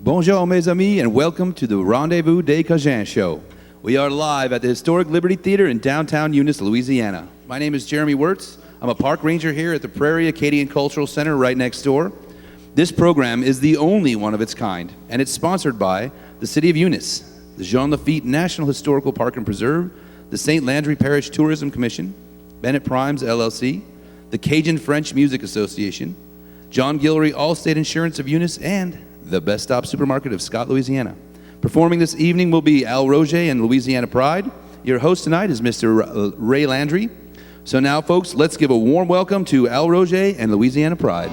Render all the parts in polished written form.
Bonjour, mes amis, and welcome to the Rendezvous des Cajuns show. We are live at the historic Liberty Theater in downtown Eunice, Louisiana. My name is Jeremy Wirtz. I'm a park ranger here at the Prairie Acadian Cultural Center right next door. This program is the only one of its kind, and it's sponsored by the City of Eunice, the Jean Lafitte National Historical Park and Preserve, the St. Landry Parish Tourism Commission, Bennett Primes LLC, the Cajun French Music Association, John Guillory Allstate Insurance of Eunice, and the Best Stop Supermarket of Scott, Louisiana. Performing this evening will be Al Roger and Louisiana Pride. Your host tonight is Mr. Ray Landry. So now, folks, let's give a warm welcome to Al Roger and Louisiana Pride.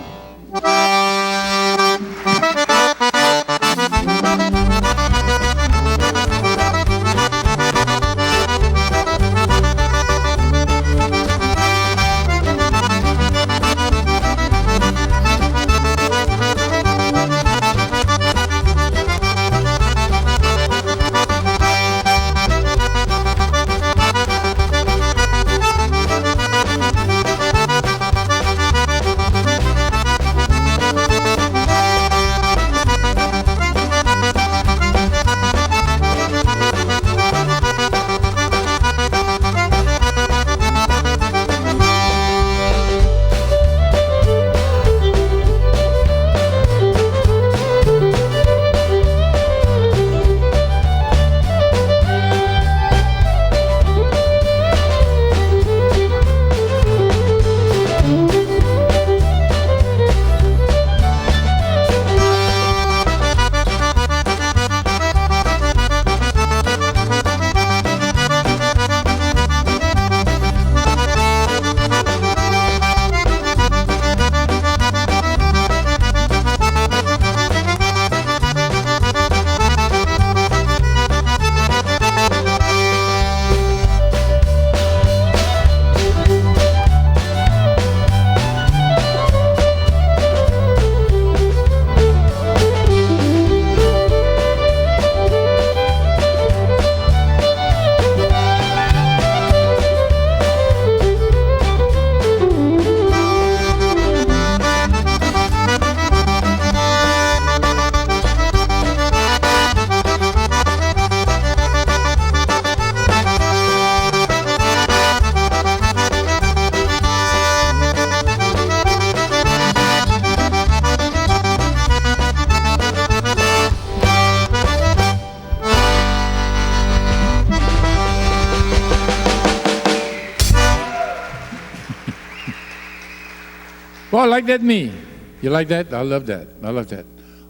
Well, like that me. You like that? I love that. I love that.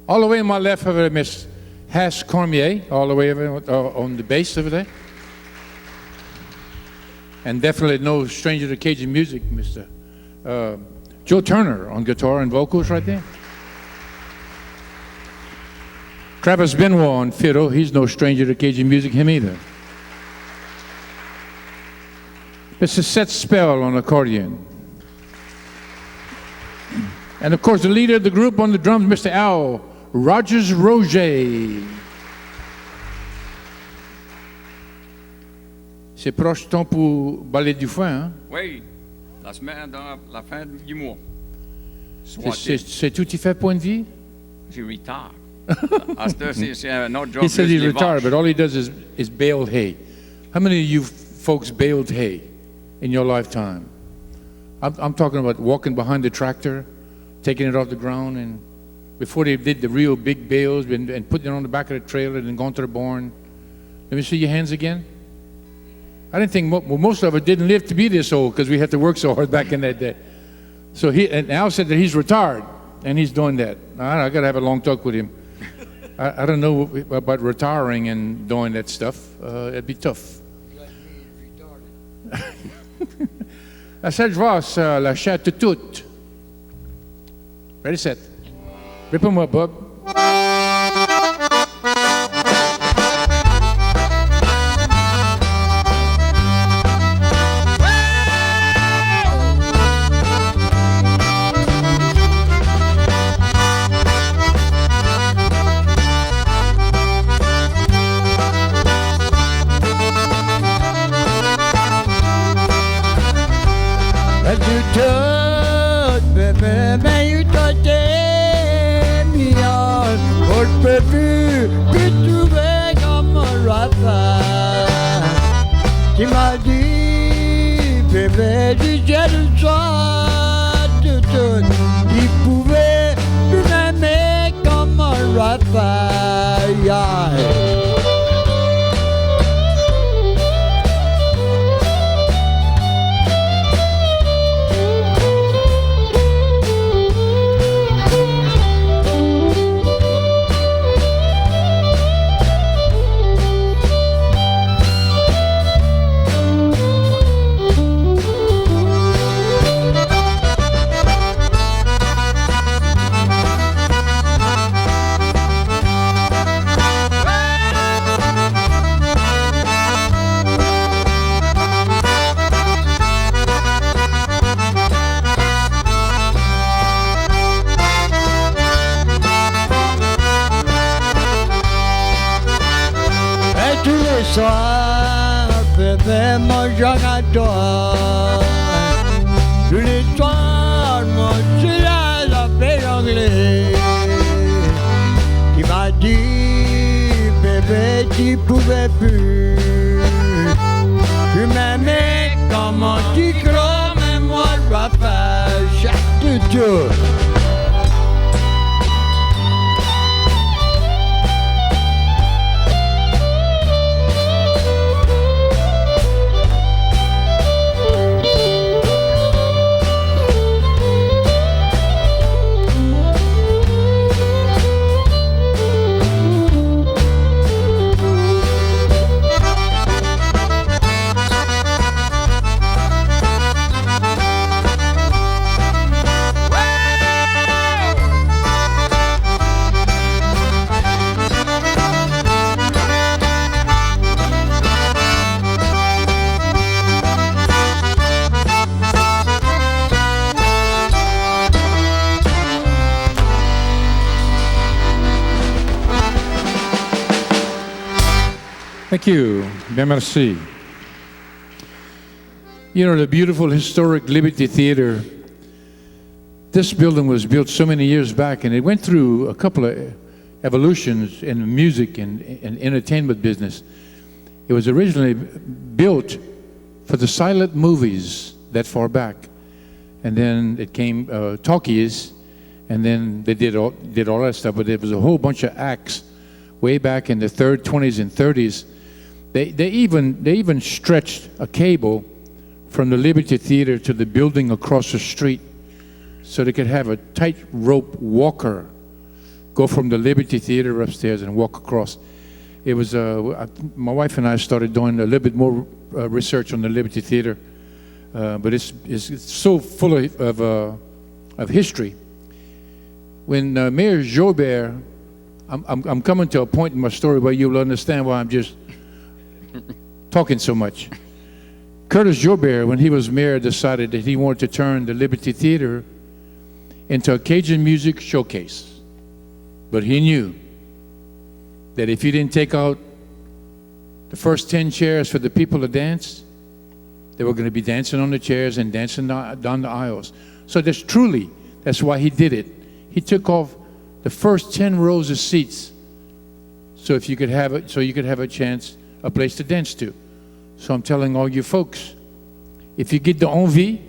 All the way on my left over there, Miss Hash Cormier, all the way over on the bass over there. And definitely no stranger to Cajun music, Mr. Joe Turner on guitar and vocals right there. Travis Benoit on fiddle. He's no stranger to Cajun music, him either. Mr. Seth Spell on accordion. And of course, the leader of the group on the drums, Mr. Al Rogers Roger. C'est proche temps pour Ballet du Foin, hein? Oui, la semaine dans la fin du mois. C'est tout y fait point de vie? J'ai retard. C'est un autre job. He said he's retired, but all he does is bale hay. How many of you folks baled hay in your lifetime? I'm talking about walking behind the tractor, taking it off the ground, and before they did the real big bales and putting it on the back of the trailer and going to the barn. Let me see your hands again. I didn't think most of it didn't live to be this old because we had to work so hard back in that day. So and Al said that he's retired and he's doing that. I got to have a long talk with him. I don't know about retiring and doing that stuff. It'd be tough. La Serge Voss, la chair toute. Ready, set. Rip him up, bub. Baby, you touch me on, bébé disait le soir de tout. Il pouvait plus m'aimer comme un Raphaël. Soir, bébé, mon j'adore. Tous les soirs, mon chéri l'appelle anglais. Il m'a dit, bébé, tu pouvais plus. Tu m'aimais comme un tigre, mais moi, je vais faire chaque jour. Thank you. Bien merci. You know, the beautiful historic Liberty Theater, this building was built so many years back, and it went through a couple of evolutions in the music and entertainment business. It was originally built for the silent movies that far back. And then it came talkies, and then they did all that stuff, but there was a whole bunch of acts way back in the 20s and 30s. They even stretched a cable from the Liberty Theater to the building across the street so they could have a tightrope walker go from the Liberty Theater upstairs and walk across. It was, my wife and I started doing a little bit more research on the Liberty Theater, but it's so full of history. When Mayor Jobert, I'm coming to a point in my story where you'll understand why I'm just talking so much. Curtis Jobert, when he was mayor, decided that he wanted to turn the Liberty Theater into a Cajun music showcase. But he knew that if he didn't take out the first 10 chairs for the people to dance, they were going to be dancing on the chairs and dancing down the aisles. So that's why he did it. He took off the first 10 rows of seats so you could have a chance, a place to dance to. So I'm telling all you folks, if you get the envie,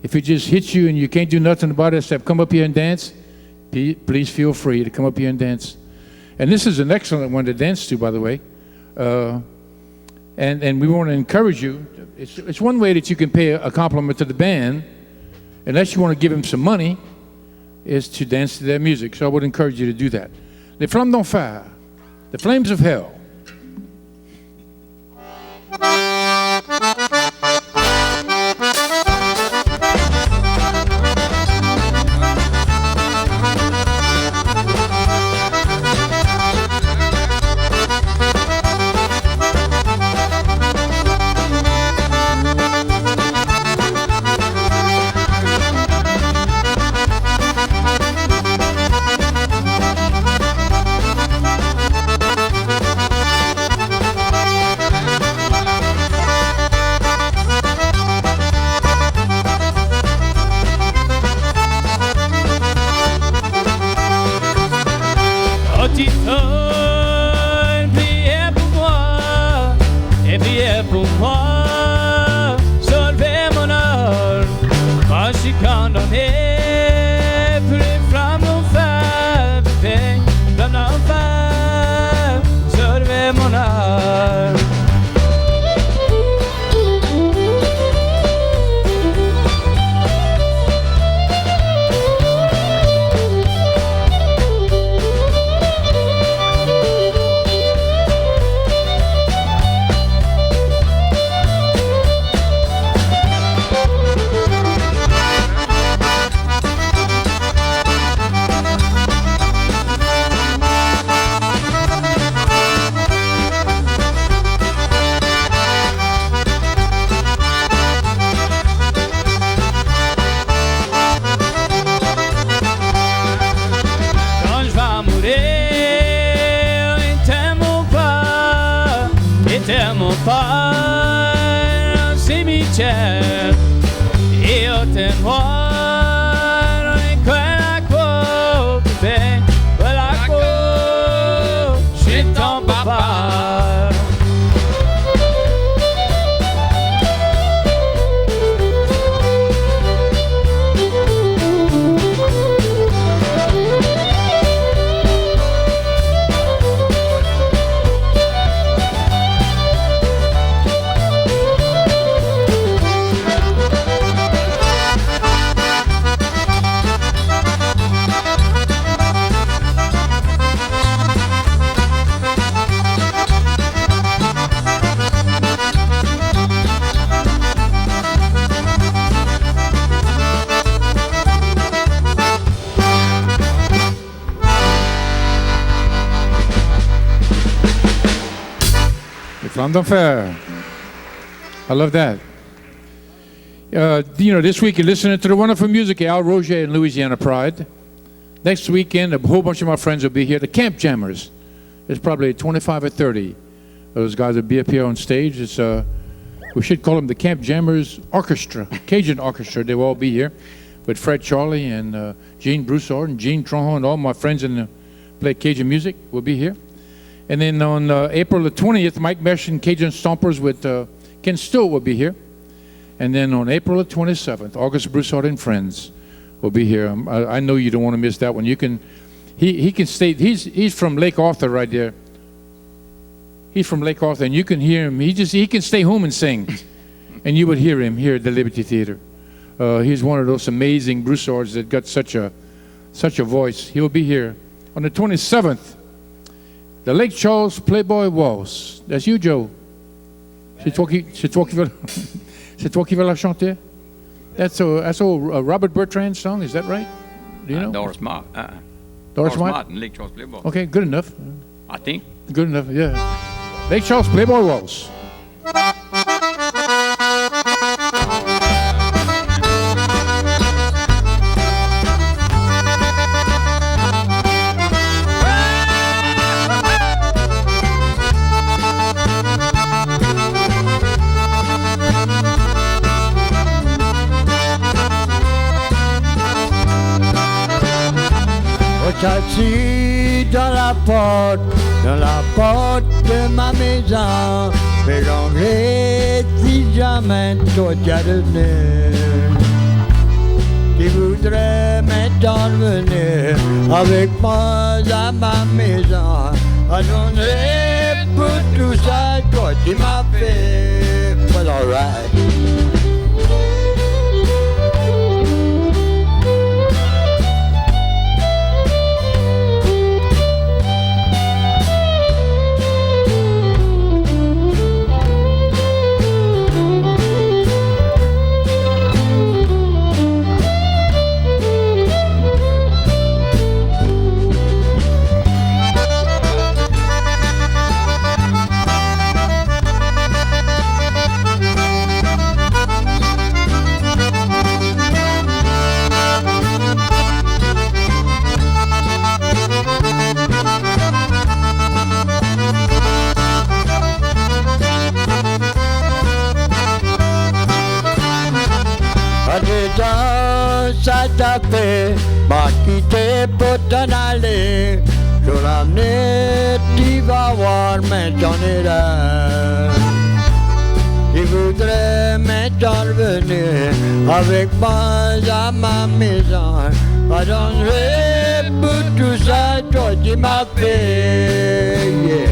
if it just hits you and you can't do nothing about it except come up here and dance, please feel free to come up here and dance. And this is an excellent one to dance to, by the way. And we want to encourage you. It's one way that you can pay a compliment to the band, unless you want to give them some money, is to dance to their music. So I would encourage you to do that. Les Flammes d'Enfer, the Flames of Hell. pas au cimetière et au témoin on est quoi la côte ben la côte chez ton papa. Flamme d'enfer. I love that. This week you're listening to the wonderful music of Al Roger and Louisiana Pride. Next weekend, a whole bunch of my friends will be here. The Camp Jammers. There's probably 25 or 30. Those guys will be up here on stage. We should call them the Camp Jammers Orchestra, Cajun Orchestra. They will all be here with Fred Charlie and Gene Broussard and Gene Tronjon and all my friends in the play Cajun music will be here. And then on April the 20th, Mike Mesh and Cajun Stompers with Ken Stewart will be here. And then on April the 27th, August Broussard and Friends will be here. I know you don't want to miss that one. You can, he can stay. He's from Lake Arthur right there. He's from Lake Arthur, and you can hear him. He can stay home and sing, and you would hear him here at the Liberty Theater. He's one of those amazing Broussards that got such a voice. He'll be here on the 27th. The Lake Charles Playboy Waltz. That's you, Joe. C'est toi qui vas la chanter? That's a Robert Bertrand song. Is that right? Do you know? Doris Martin. Doris Martin? Martin, Lake Charles Playboy. Okay, good enough. I think. Good enough, yeah. Lake Charles Playboy Waltz. Assis dans la porte de ma maison, fais l'anglais si jamais toi t'as donné. Qui voudrait maintenant venir avec moi à ma maison, à donner pour tout ça, toi tu m'as fait, well alright. Ça t'a fait, m'a quitté pour t'en aller. Je l'amener, tu vas voir, mais t'en es là. Tu voudrais maintenant venir avec moi à ma maison. Pardonnerai pour tout ça, toi tu m'as fait, yeah.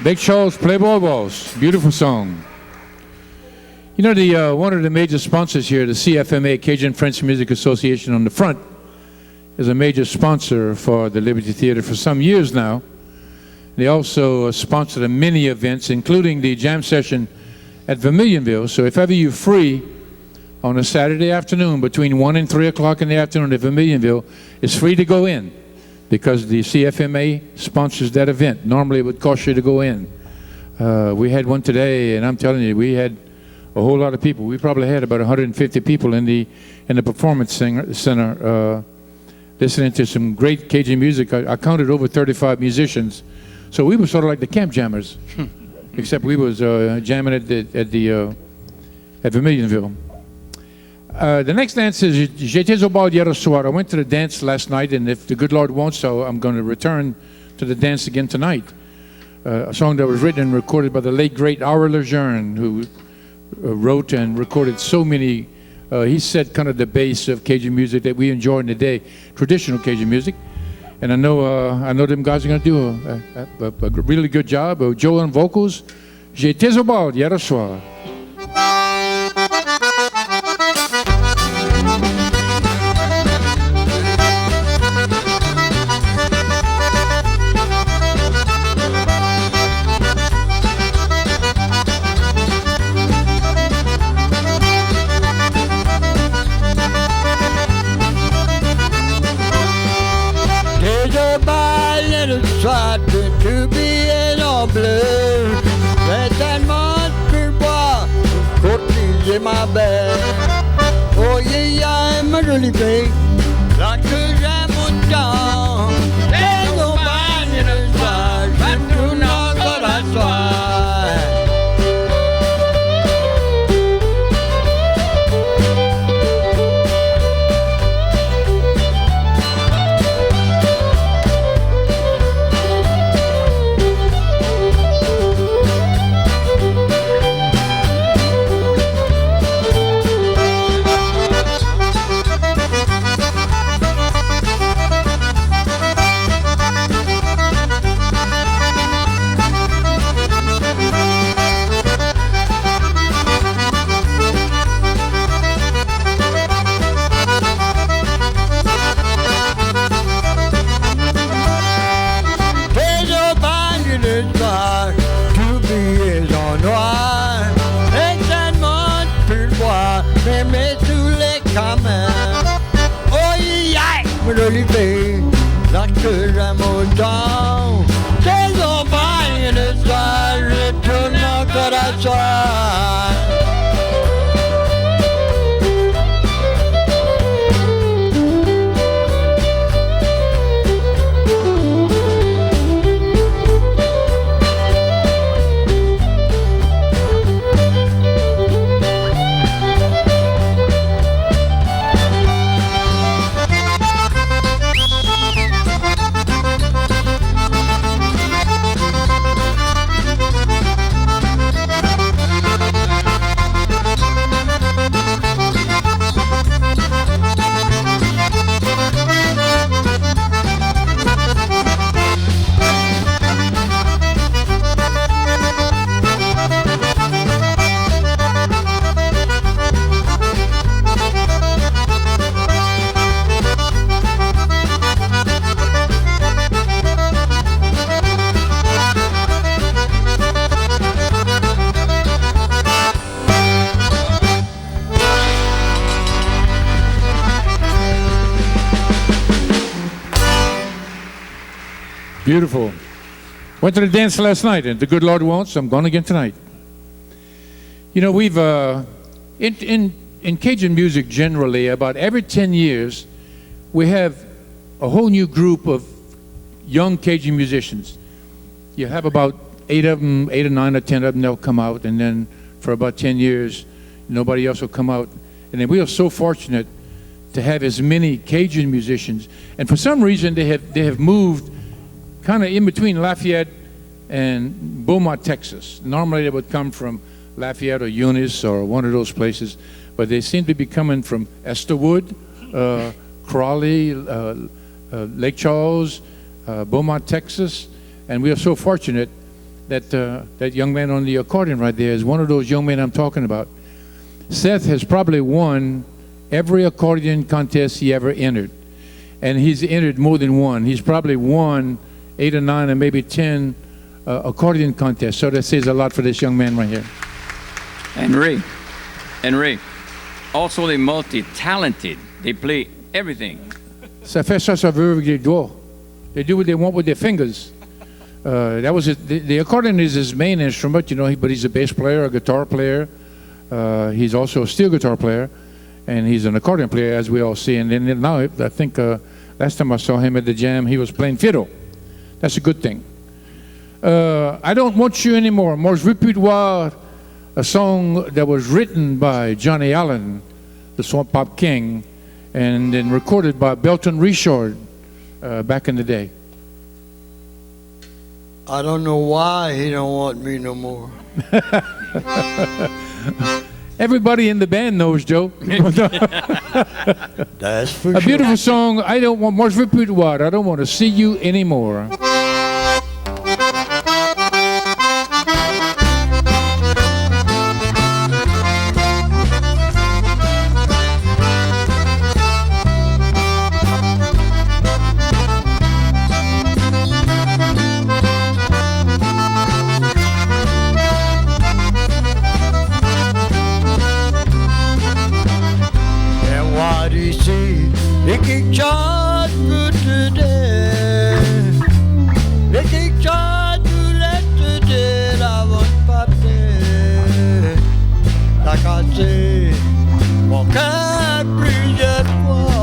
Big Charles Playboy Balls. Beautiful song. You know, the one of the major sponsors here, the CFMA, Cajun French Music Association on the front, is a major sponsor for the Liberty Theater for some years now. They also sponsor many events, including the jam session at Vermilionville. So if ever you're free on a Saturday afternoon between 1 and 3 o'clock in the afternoon at Vermilionville, it's free to go in because the CFMA sponsors that event. Normally it would cost you to go in. We had one today, and I'm telling you, we had a whole lot of people. We probably had about 150 people in the performance center listening to some great Cajun music. I counted over 35 musicians. So we were sort of like the camp jammers, except we was jamming at Vermilionville. The next dance is J'étais au bal hier soir. I went to the dance last night, and if the good Lord wants so, I'm going to return to the dance again tonight. A song that was written and recorded by the late, great Aura Lejeune, who wrote and recorded so many. He set kind of the base of Cajun music that we enjoy in the day, traditional Cajun music. And I know them guys are going to do a really good job. Joe on vocals, J'étais au bal hier soir. To be en bleu, mais tellement plus bois, courtiser ma belle. Oh yeah, ma jolie fille, là que j'aime autant. Les compagnes de soir, j'aime tout notre la soir. Là que j'aime autant, tes compagnes de soir, je tourne encore à soir. Beautiful. Went to the dance last night, and the good Lord wants, I'm going again tonight. You know, we've, in Cajun music generally, about every 10 years, we have a whole new group of young Cajun musicians. You have about 8 of them, 8 or 9 or 10 of them, they'll come out, and then for about 10 years, nobody else will come out. And then we are so fortunate to have as many Cajun musicians. And for some reason, they have moved kind of in between Lafayette and Beaumont, Texas. Normally they would come from Lafayette or Eunice or one of those places, but they seem to be coming from Esтерwood, Crawley, Lake Charles, Beaumont, Texas, and we are so fortunate that young man on the accordion right there is one of those young men I'm talking about. Seth has probably won every accordion contest he ever entered. And he's entered more than one. He's probably won 8 or 9 or maybe 10 accordion contests. So that says a lot for this young man right here. And Ray, also they're multi-talented. They play everything. Ça fait ça veut avec les doigts. They do what they want with their fingers. That was the accordion is his main instrument, you know, but he's a bass player, a guitar player. He's also a steel guitar player, and he's an accordion player, as we all see. And then now, I think last time I saw him at the jam, he was playing fiddle. That's a good thing. I Don't Want You Anymore. Moi, je veux plus te voir, a song that was written by Johnny Allen, the Swamp Pop King, and then recorded by Belton Richard back in the day. I don't know why he don't want me no more. Everybody in the band knows, Joe. That's for A sure. beautiful song. I don't want more repertoire. I don't want to see you anymore. And what he say, they can charge good today. They can charge you let today. I want party. Like I say, mon cœur plusieurs fois.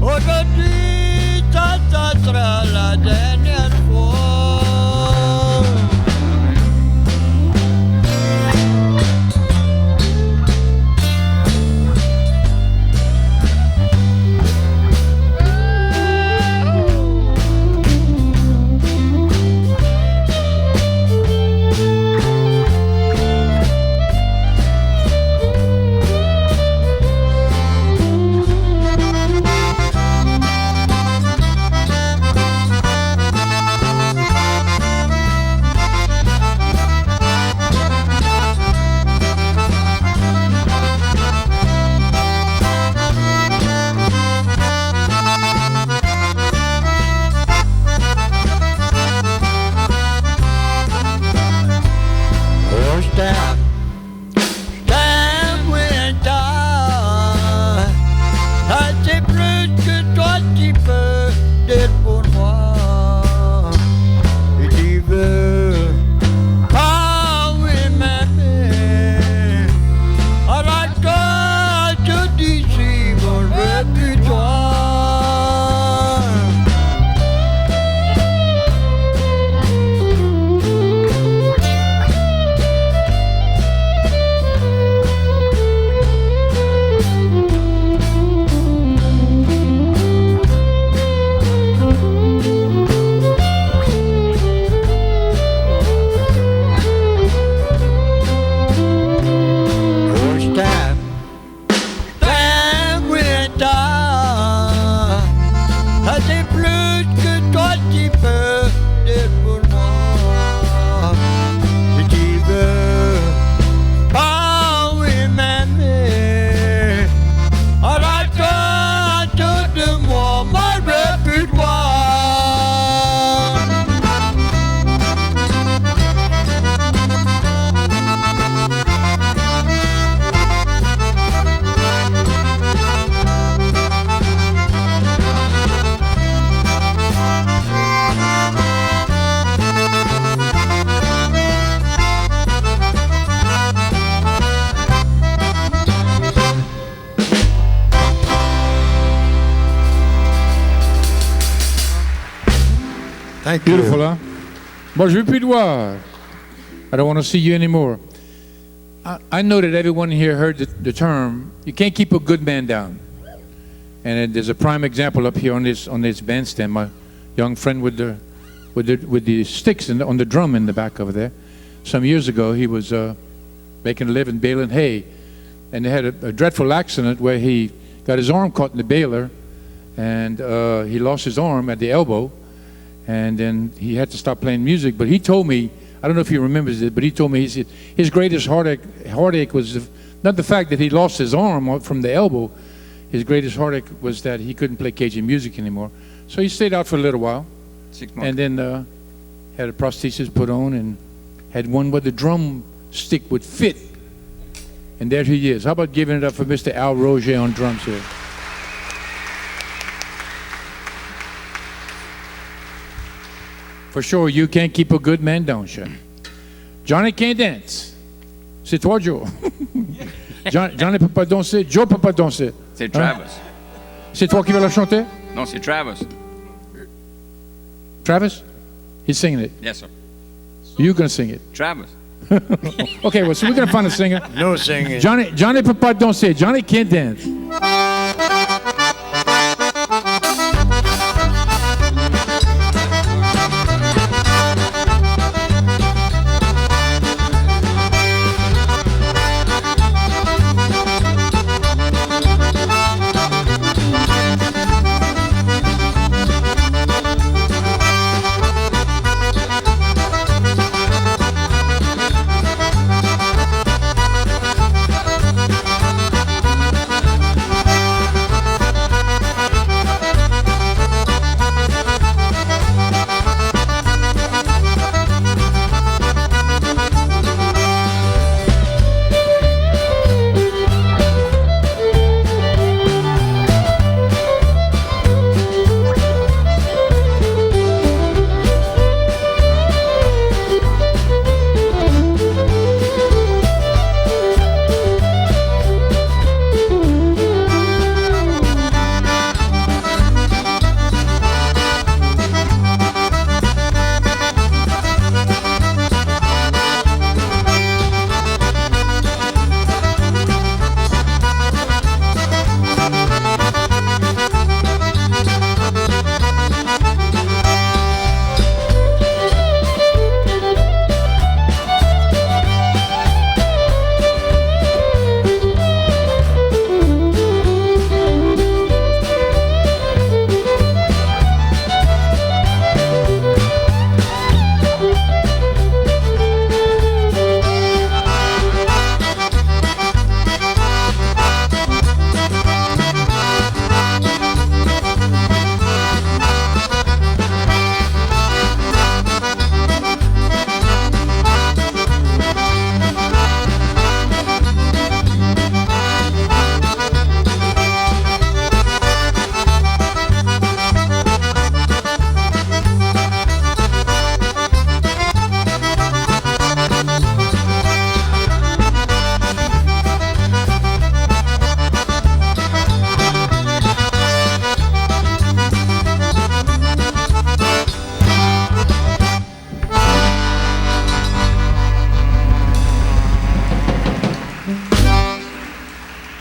Aujourd'hui, ça sera la dernière fois. Thank you. Beautiful, huh? Moi, je veux plus te voir. I don't want to see you anymore. I know that everyone here heard the term, you can't keep a good man down. And there's a prime example up here on this bandstand. My young friend with the sticks on the drum in the back over there. Some years ago, he was making a living baling hay, and they had a dreadful accident where he got his arm caught in the baler, and he lost his arm at the elbow, And then he had to stop playing music. But he told me, I don't know if he remembers it, but he told me, he said his greatest heartache was not the fact that he lost his arm from the elbow. His greatest heartache was that he couldn't play Cajun music anymore. So he stayed out for a little while. 6 months. And then had a prosthesis put on and had one where the drum stick would fit. And there he is. How about giving it up for Mr. Al Roger on drums here? For sure, you can't keep a good man down, chef. Johnny can't dance. C'est toi, Joe. Johnny peut pas danser. Joe peut pas danser. C'est Travis. C'est toi qui vas la chanter? Non, c'est Travis. Travis? He's singing it. Yes, sir. You're going to sing it. Travis. Okay, well, so we're going to find a singer. No singing. Johnny peut pas danser. Johnny can't dance.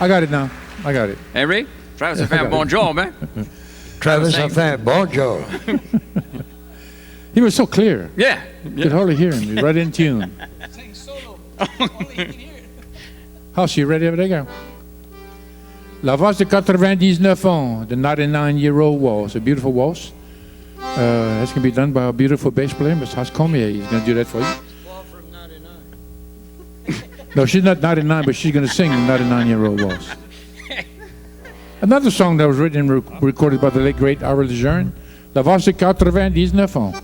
I got it now. I got it. Hey, Ray? Travis a fait un bon job, hein? Travis a fait un bon job. He was so clear. Yeah. You could hardly hear him. He was right in tune. Sing solo. Only you can hear it. House, you ready? There you go. La Valse de 99 ans, the 99-year-old waltz, a beautiful waltz. That's going to be done by a beautiful bass player, Mr. House Comier. He's going to do that for you. From 99. No, she's not 99, but she's going to sing the 99-year-old waltz. Another song that was written and recorded by the late, great Aurel Lejeune, La Valse de 99 ans.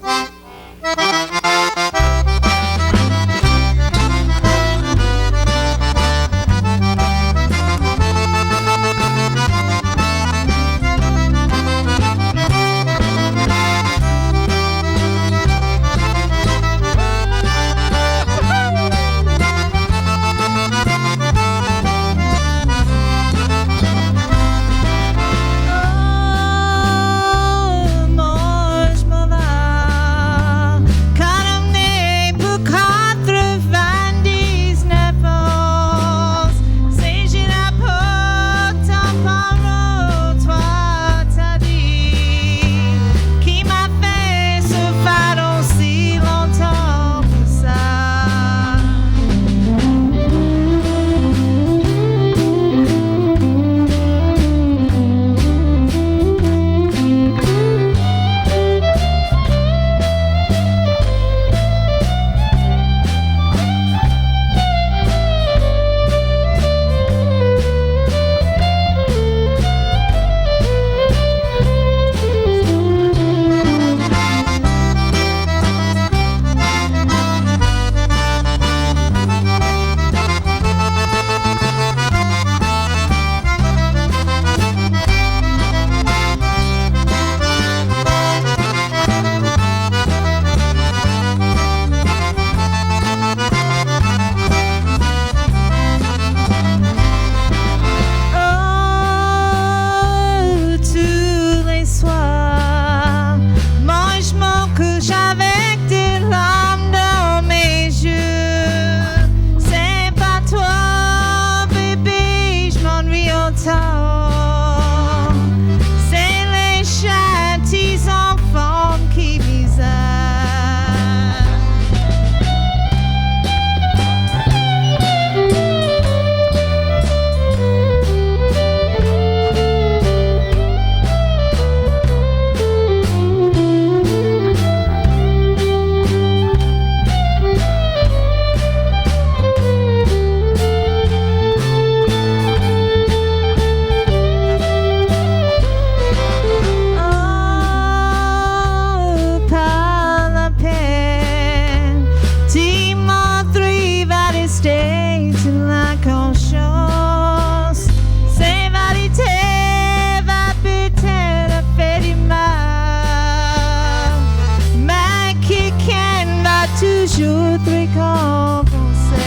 truc en français.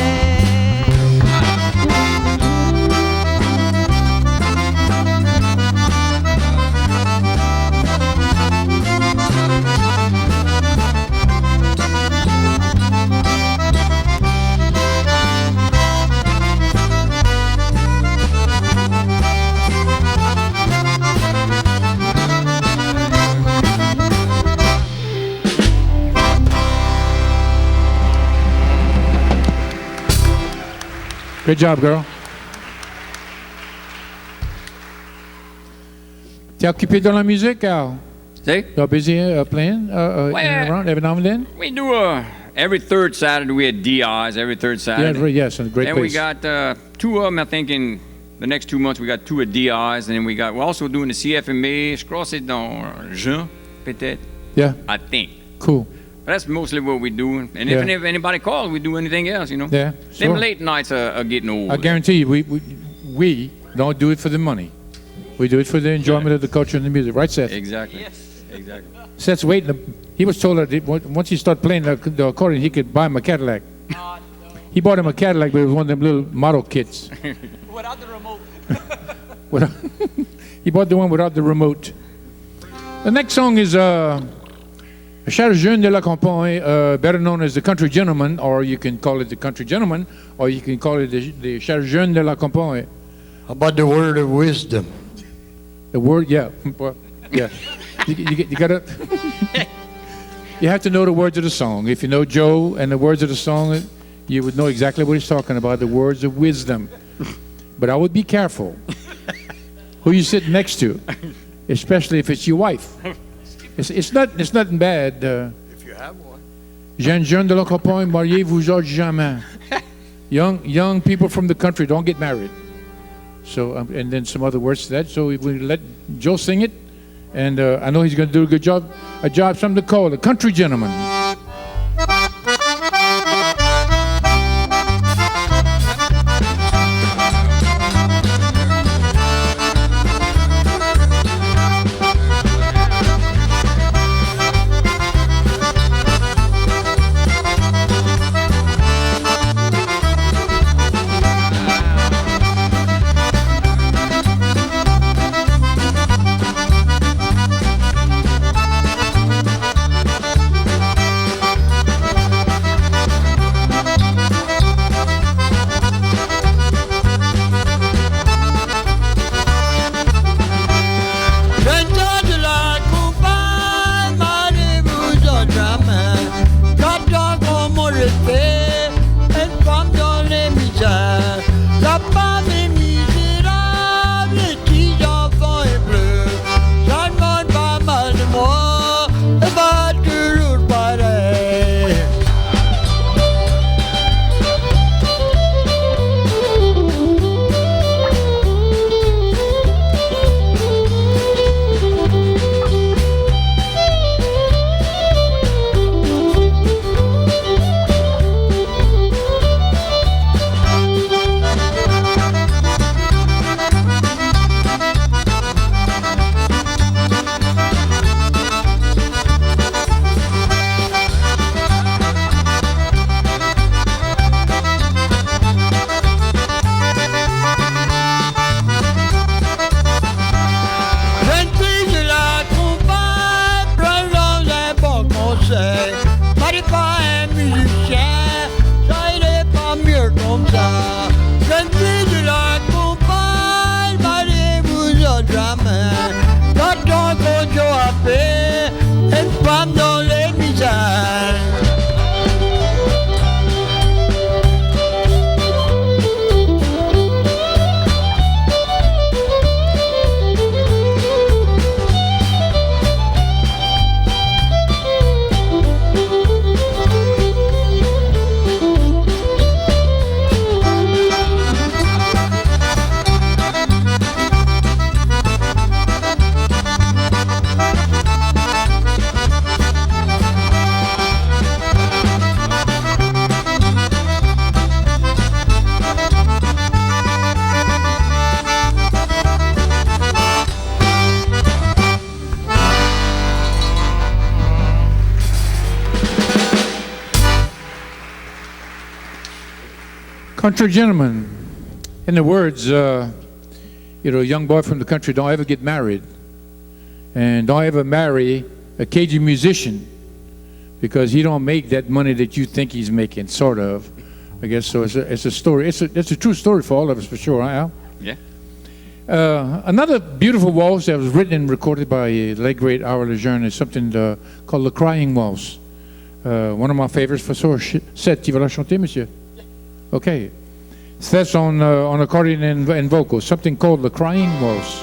Good job, girl. T'es occupé dans la musique, Al? See? You're busy playing Well, around every now and then? We do every third Saturday. We had DIs every third Saturday. Yes, and a great And place. we got 2 of them. I think in the next 2 months we got 2 at DIs, and then we're also doing the CFMA. Je crois c'est dans juin, peut-être. Yeah, I think. cool. But that's mostly what we do. And Yeah. if anybody calls, we do anything else. Yeah, Them sure. late nights are getting old. I guarantee you, we don't do it for the money. We do it for the enjoyment of the culture and the music. Right, Seth? Exactly. Exactly. Seth's waiting. He was told that once he started playing the accordion, he could buy him a Cadillac. No. He bought him a Cadillac, but it was one of them little model kits. Without the remote. He bought the one without the remote. The next song is Cajun de la Campagne, better known as the Country Gentleman, or you can call it the Country Gentleman, or you can call it the Cajun de la Campagne. How about the word of wisdom? The word, yeah, well, yeah. You gotta. You have to know the words of the song. If you know Joe and the words of the song, you would know exactly what he's talking about. The words of wisdom. But I would be careful who you sit next to, especially if it's your wife. It's nothing bad. If you have one. Jeune de la campagne, mariez-vous autres jamais. Young people from the country don't get married. So and then some other words to that. So we let Joe sing it, and I know he's going to do a good job. Something to call the Country Gentleman. Country gentleman. In the words, a young boy from the country, don't ever get married. And don't ever marry a Cajun musician because he don't make that money that you think he's making, sort of. I guess so. It's a story. It's a true story for all of us, for sure, huh, Al? Yeah. Another beautiful waltz that was written and recorded by the late great Howard Lejeune is something called the Crying Waltz. One of my favorites for sure. Seth, tu vas la chanter, monsieur? Okay. That's on accordion and vocals. Something called the Crying Waltz.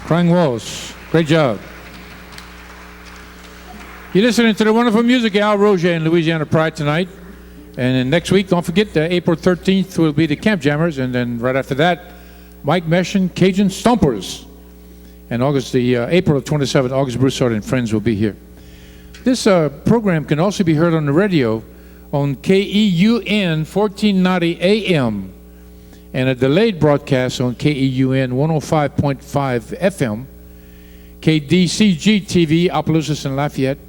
Crying Waltz. Great job. You're listening to the wonderful music of Al Roger in Louisiana Pride tonight. And then next week, don't forget, April 13th will be the Camp Jammers. And then right after that, Mike Meshin, Cajun Stompers. And April 27th, August Broussard and friends will be here. This program can also be heard on the radio on KEUN 1490 AM. And a delayed broadcast on KEUN 105.5 FM, KDCG TV, Opelousas and Lafayette,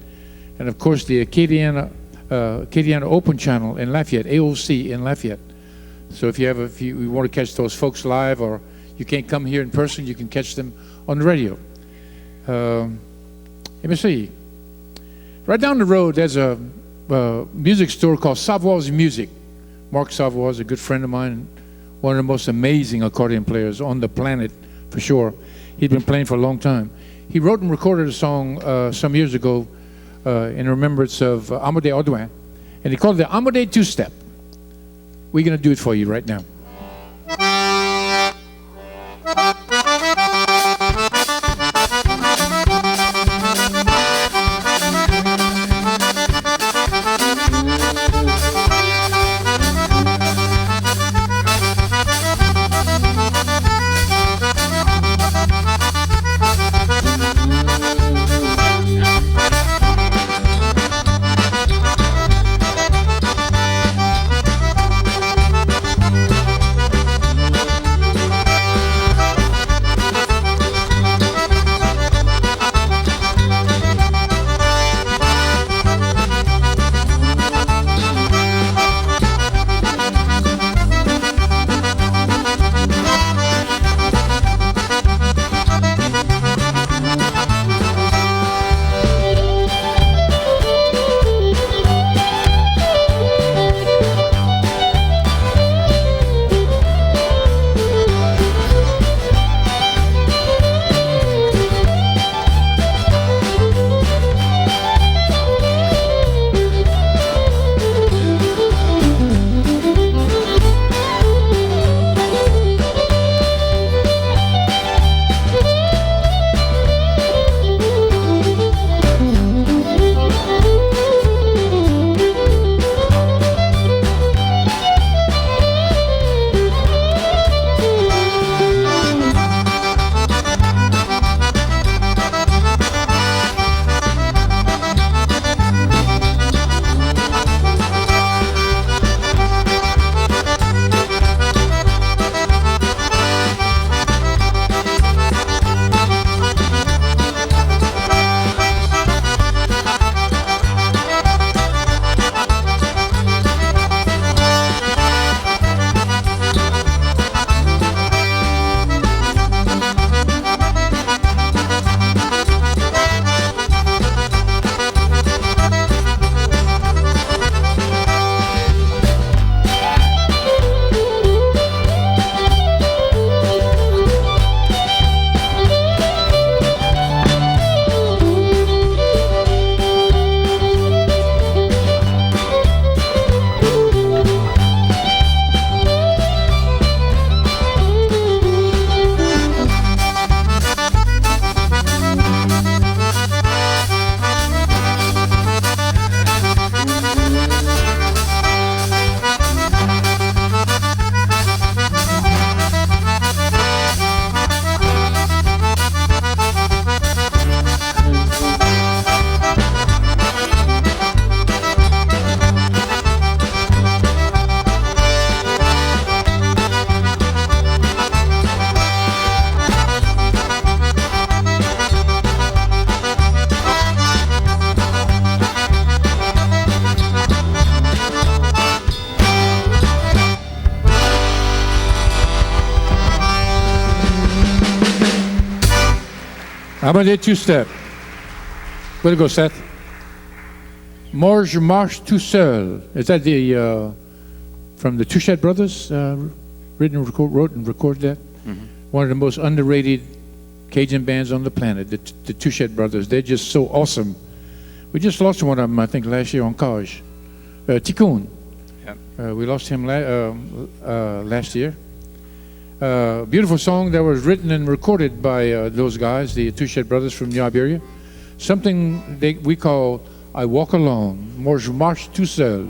and of course the Acadiana Open Channel in Lafayette, AOC in Lafayette. So if you want to catch those folks live, or you can't come here in person, you can catch them on the radio. Let me see. Right down the road, there's a music store called Savoie's Music. Mark Savoie is a good friend of mine. One of the most amazing accordion players on the planet, for sure. He'd been playing for a long time. He wrote and recorded a song some years ago in remembrance of Amadé Audouin, and he called it the Amadé Two-Step. We're going to do it for you right now. How about that two-step? Way to go, Seth. Moi, je marche tout seul. Is that the from the Touchet Brothers? Wrote and recorded that. One of the most underrated Cajun bands on the planet, the Touchet Brothers. They're just so awesome. We just lost one of them, I think, last year on Caj. Tikkun. Yep. We lost him last year. Beautiful song that was written and recorded by those guys, the Touchet Brothers from New Iberia. Something we call I Walk Alone. Moi, je marche tout seul.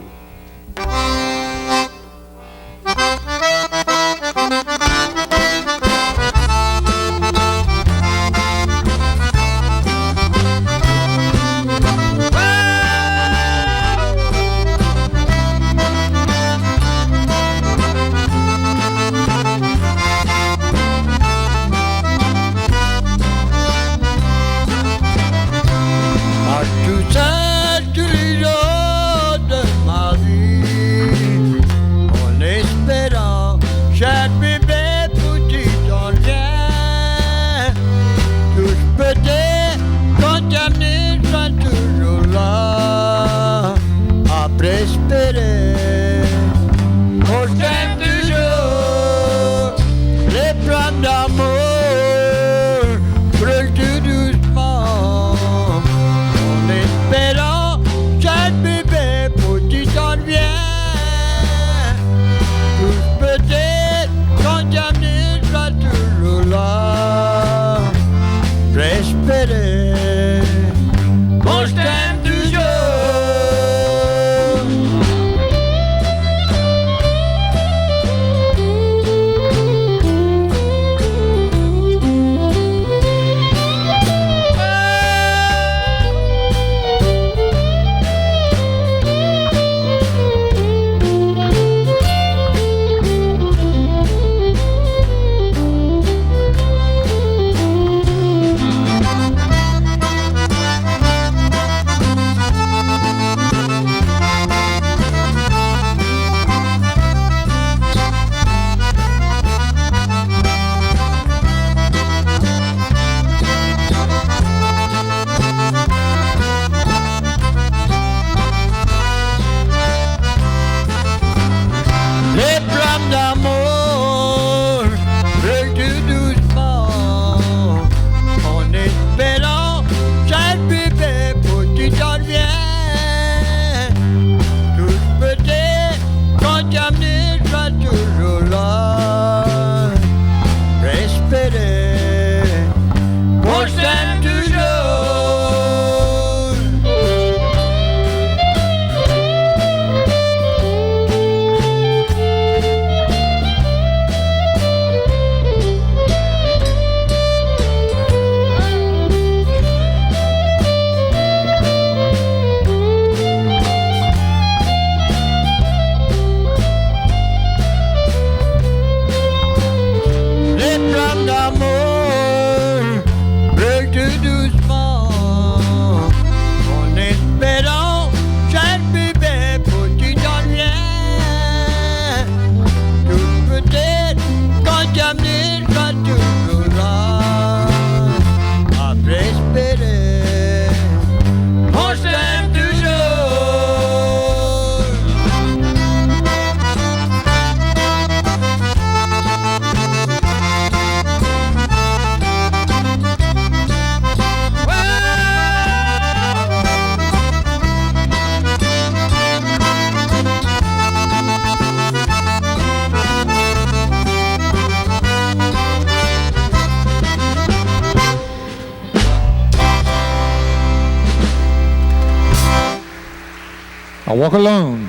I Walk Alone.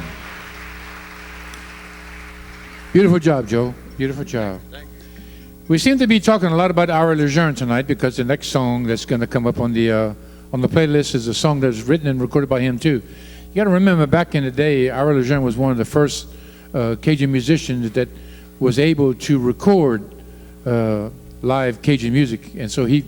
Beautiful job, Joe. Beautiful job. Thank you. We seem to be talking a lot about Our Lejeune tonight because the next song that's going to come up on the playlist is a song that's written and recorded by him too. You got to remember, back in the day, Our Lejeune was one of the first Cajun musicians that was able to record live Cajun music, and so he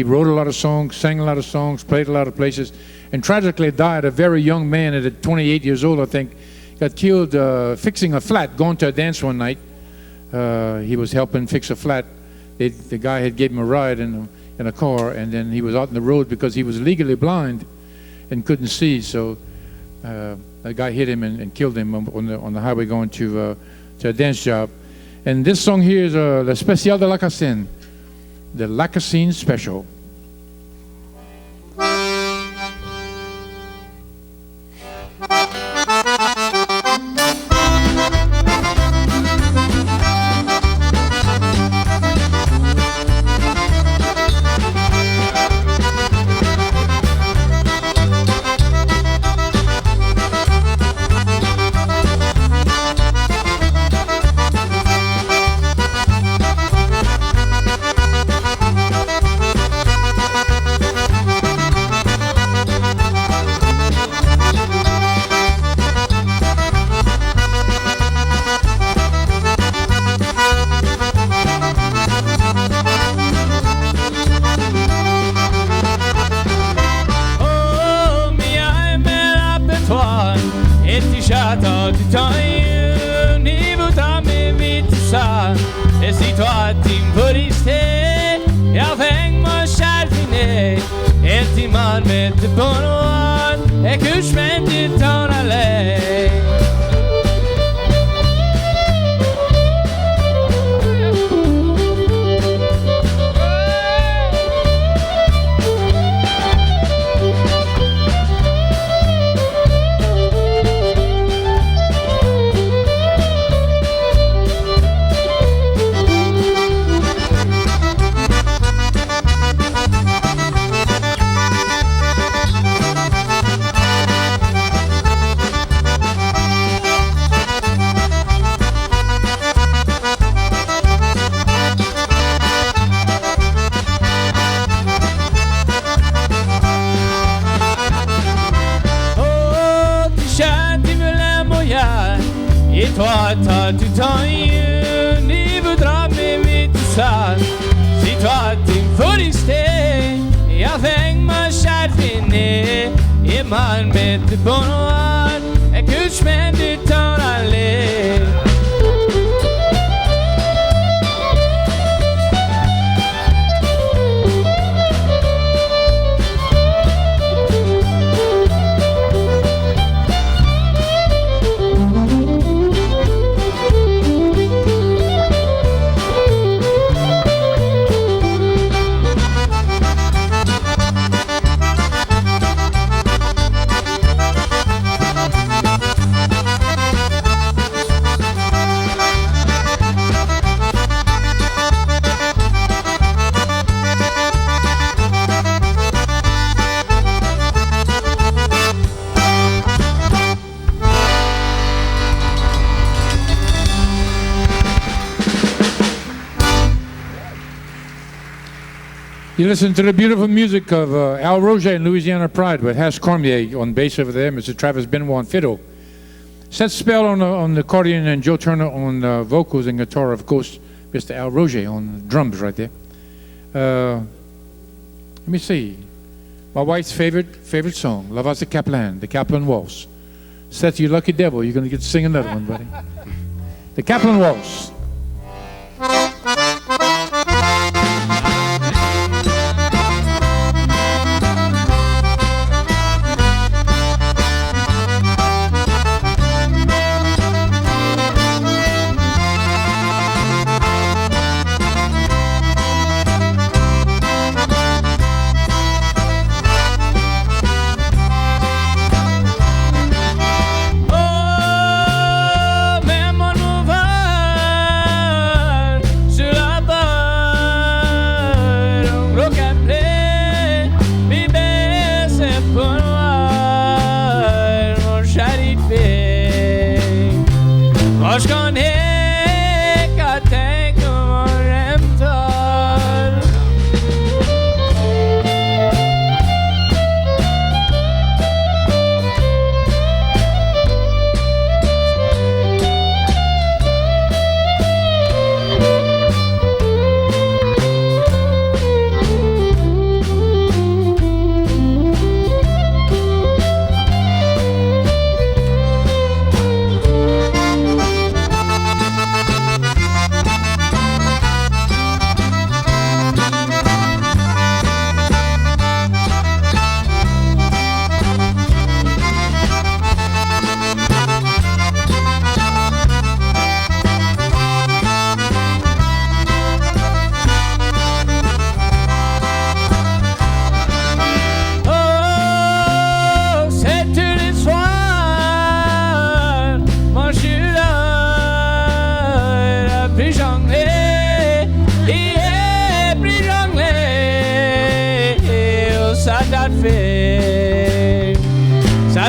wrote a lot of songs, sang a lot of songs, played a lot of places, and tragically died a very young man at 28 years old, I think. Got killed fixing a flat, going to a dance one night. He was helping fix a flat. The guy had gave him a ride, and in a car, and then he was out in the road because he was legally blind and couldn't see. So a guy hit him and killed him on the highway going to a dance job. And this song here is Le Spécial de la Cassine, the Lacassine Special. You listen to the beautiful music of Al Roger and Louisiana Pride with Hash Cormier on bass over there, Mr. Travis Benoit on fiddle. Seth Spell on the accordion, and Joe Turner on vocals and guitar, of course, Mr. Al Roger on drums right there. Let me see. My wife's favorite song, La Valse Kaplan, the Kaplan Waltz. Seth, you lucky devil, you're going to get to sing another one, buddy. The Kaplan Waltz.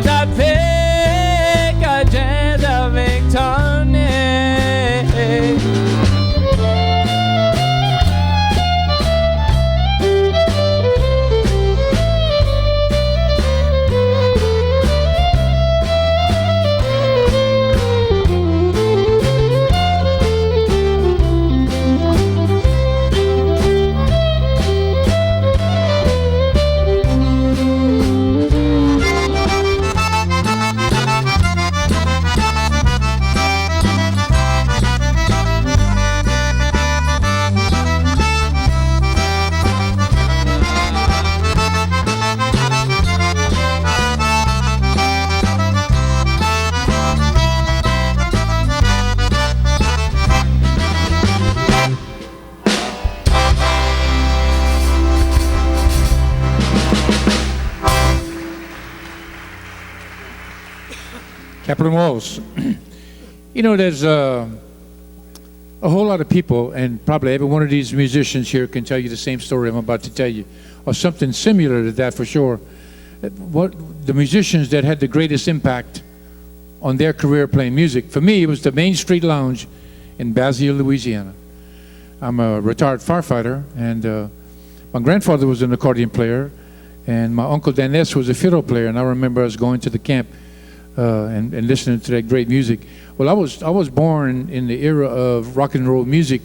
taper Cajuns avec ton nez. Captain Walls. You know, there's a whole lot of people, and probably every one of these musicians here can tell you the same story I'm about to tell you, or something similar to that for sure. What the musicians that had the greatest impact on their career playing music, for me, it was the Main Street Lounge in Basile, Louisiana. I'm a retired firefighter, and my grandfather was an accordion player, and my uncle Dennis was a fiddle player, and I remember us going to the camp and listening to that great music. Well, I was born in the era of rock and roll music,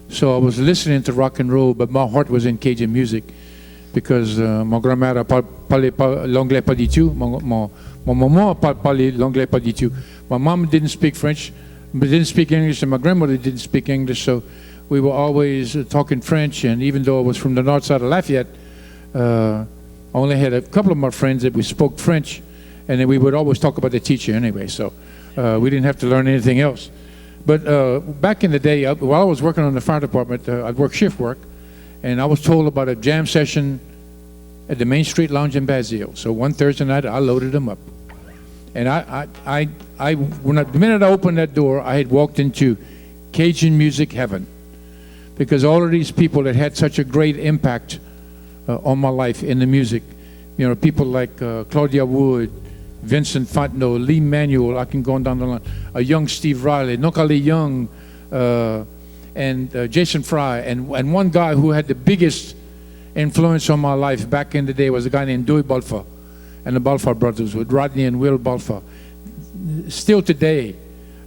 so I was listening to rock and roll, but my heart was in Cajun music because mon grand-mère parlait pas l'anglais pas du tout. Mon maman parlait l'anglais pas du tout. My mom didn't speak French, but didn't speak English, and my grandmother didn't speak English, so we were always talking French. And even though I was from the north side of Lafayette, I only had a couple of my friends that we spoke French. And then we would always talk about the teacher anyway, so we didn't have to learn anything else. But back in the day, while I was working on the fire department, I'd work shift work, and I was told about a jam session at the Main Street Lounge in Basile. So one Thursday night, I loaded them up. And the minute I opened that door, I had walked into Cajun music heaven, because all of these people that had such a great impact on my life in the music, you know, people like Claudia Wood, Vincent Fontenot, Lee Manuel, I can go on down the line, a young Steve Riley, Nokali Young, and Jason Fry, and one guy who had the biggest influence on my life back in the day was a guy named Dewey Balfa, and the Balfa brothers with Rodney and Will Balfa. Still today,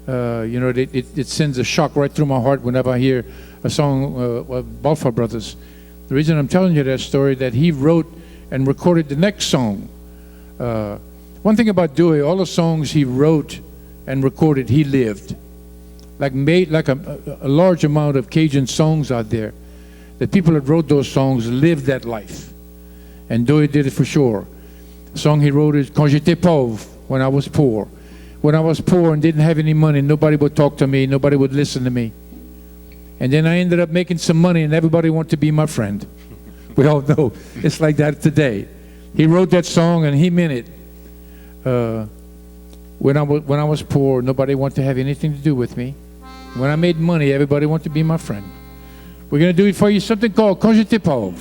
you know, it sends a shock right through my heart whenever I hear a song of Balfa brothers. The reason I'm telling you that story, that he wrote and recorded the next song. One thing about Dewey, all the songs he wrote and recorded, he lived. Made a large amount of Cajun songs out there. The people that wrote those songs lived that life. And Dewey did it for sure. The song he wrote is Quand j'étais pauvre, when I was poor. When I was poor and didn't have any money, nobody would talk to me, nobody would listen to me. And then I ended up making some money and everybody wanted to be my friend. We all know it's like that today. He wrote that song and he meant it. When I was poor, nobody wanted to have anything to do with me. When I made money, everybody wanted to be my friend. We're going to do it for you, something called Quand j'étais pauvre.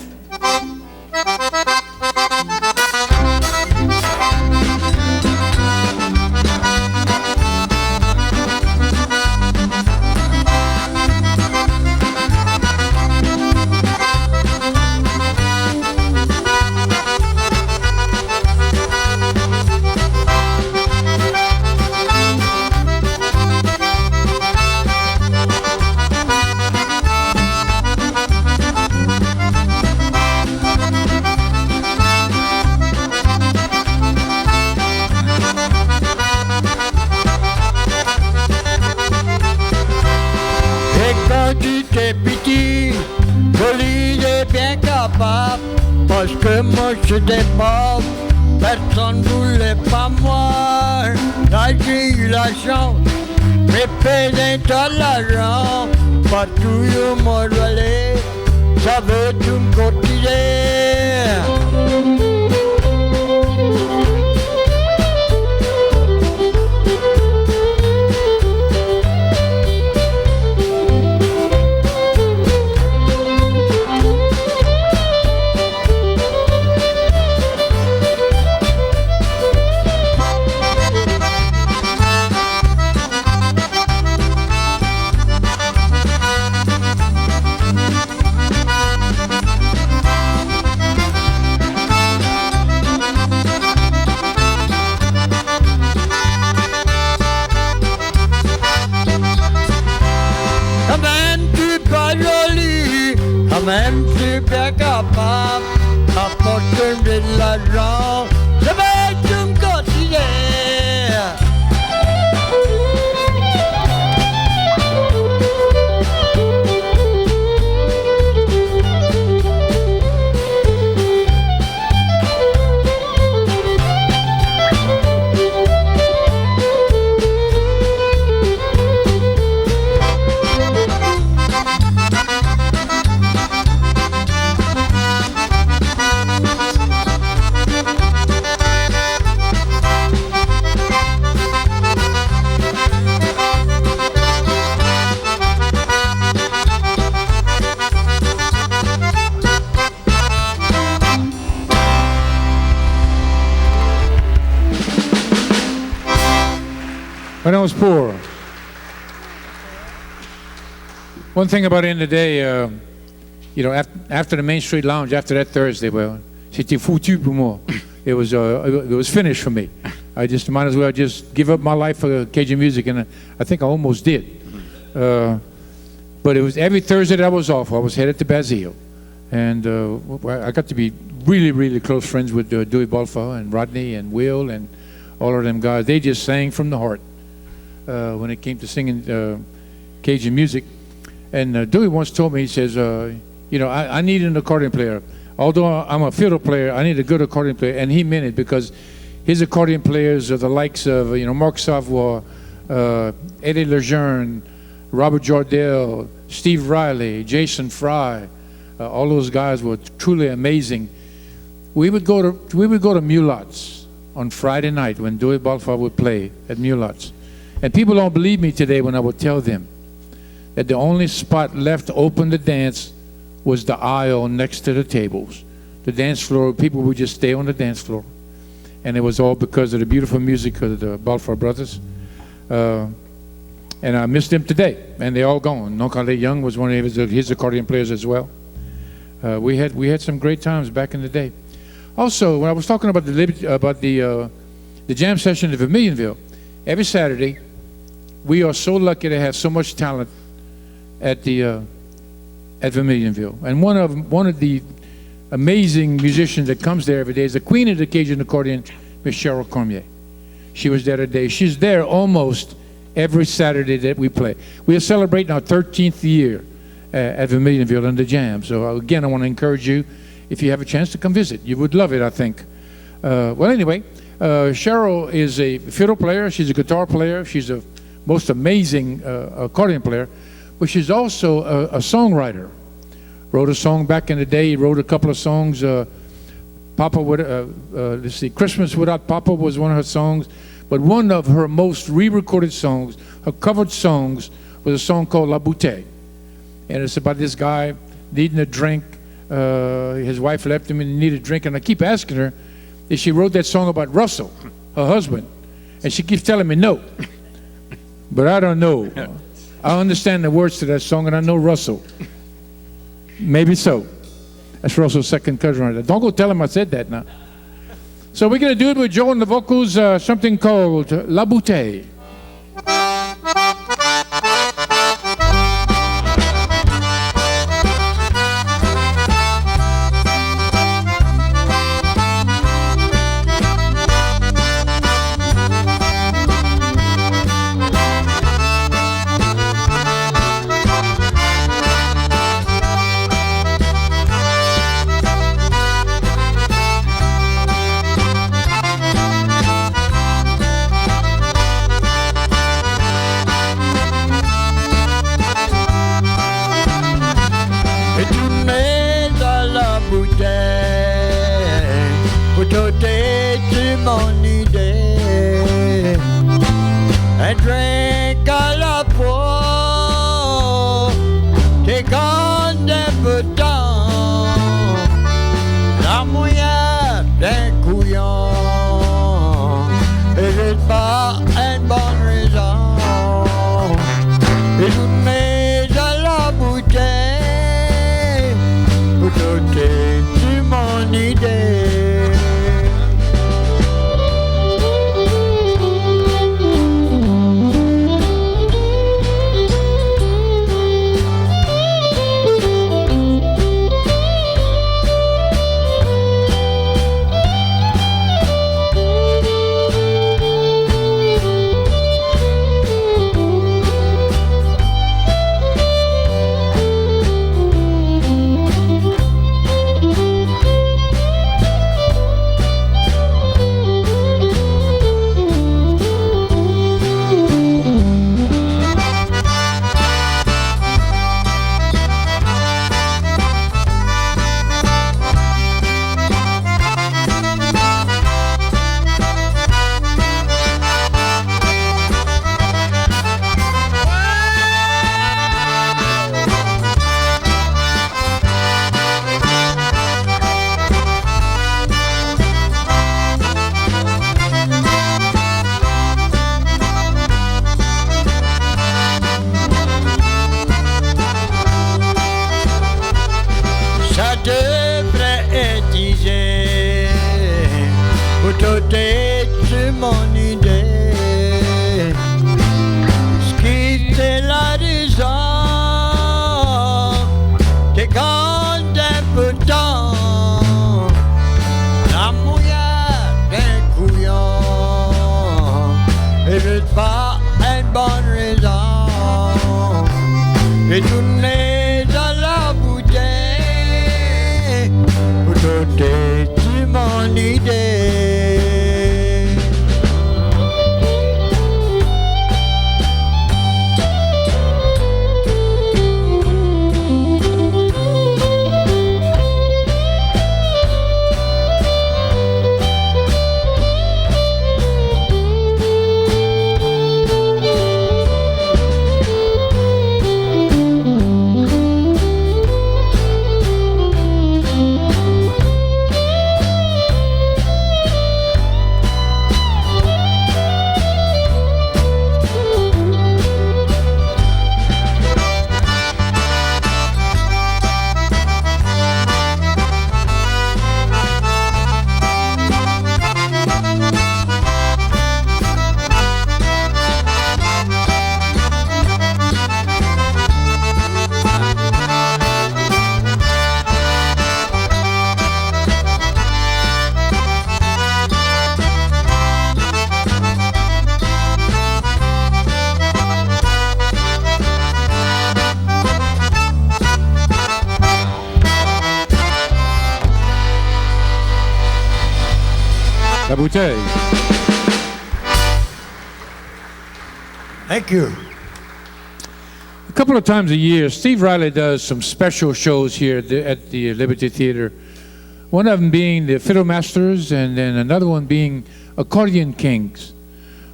Parce que moi j'étais pauvre, personne voulait pas moi. Là j'ai eu la chance, mes pédins t'as l'argent. Partout où moi j'allais, ça veut tout me cotiser. même super capable, apporte de l'argent, je vais tout me considérer. When I was poor, one thing about in the day, you know, after the Main Street Lounge, after that Thursday, well, c'était foutu pour moi. It was finished for me. I just might as well just give up my life for Cajun music, and I think I almost did. But it was every Thursday that I was off, I was headed to Basile, and I got to be really, really close friends with Dewey Balfour and Rodney and Will and all of them guys. They just sang from the heart. When it came to singing Cajun music. And Dewey once told me, he says, you know, I need an accordion player. Although I'm a fiddle player, I need a good accordion player. And he meant it, because his accordion players are the likes of, you know, Marc Savoie, Eddie Lejeune, Robert Jordell, Steve Riley, Jason Fry. All those guys were truly amazing. We would go to Mulots on Friday night when Dewey Balfour would play at Mulots. And people don't believe me today when I would tell them that the only spot left open to dance was the aisle next to the tables. The dance floor, people would just stay on the dance floor. And it was all because of the beautiful music of the Balfour Brothers. And I miss them today, and they're all gone. Nonkale Young was one of his accordion players as well. We had some great times back in the day. Also, when I was talking about the jam session in Vermilionville, every Saturday, we are so lucky to have so much talent at Vermilionville. And one of the amazing musicians that comes there every day is the queen of the Cajun accordion, Miss Cheryl Cormier. She was there today. She's there almost every Saturday that we play. We are celebrating our 13th year at Vermilionville in the jam. So again, I want to encourage you, if you have a chance, to come visit. You would love it, I think. Well, anyway, Cheryl is a fiddle player. She's a guitar player. She's a most amazing accordion player, but she's also a songwriter. Wrote a song back in the day. Wrote a couple of songs. Let's see, Christmas Without Papa was one of her songs, but one of her most re-recorded songs, her covered songs, was a song called La Bouteille. And it's about this guy needing a drink. His wife left him and he needed a drink, and I keep asking her if she wrote that song about Russell, her husband, and she keeps telling me no. But I don't know. I understand the words to that song, and I know Russell. Maybe so. That's Russell's second cousin right there. Don't go tell him I said that now. So we're going to do it with Joe on the vocals, something called La Bouteille. Mon idée, un drink à la fois, t'es quand un peu de temps, la moyenne d'un couillon, et j'ai pas une bonne raison, et je mets à la bouteille, pour t'ôter de mon idée. retourner dans la bouteille pour t'ôter de mon idée. La bouteille. Thank you. A couple of times a year, Steve Riley does some special shows here at the Liberty Theater. One of them being the Fiddle Masters, and then another one being Accordion Kings.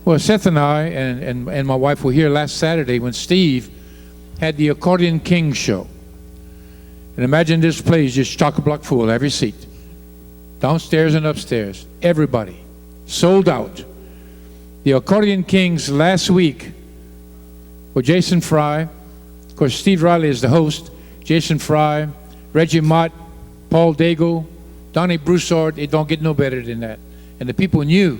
Well, Seth and I and my wife were here last Saturday when Steve had the Accordion Kings show. And imagine this place just chock-a-block full, every seat. Downstairs and upstairs, everybody, sold out. The Accordion Kings last week were Jason Fry. Of course, Steve Riley is the host. Jason Fry, Reggie Mott, Paul Dago, Donnie Broussard. It don't get no better than that. And the people knew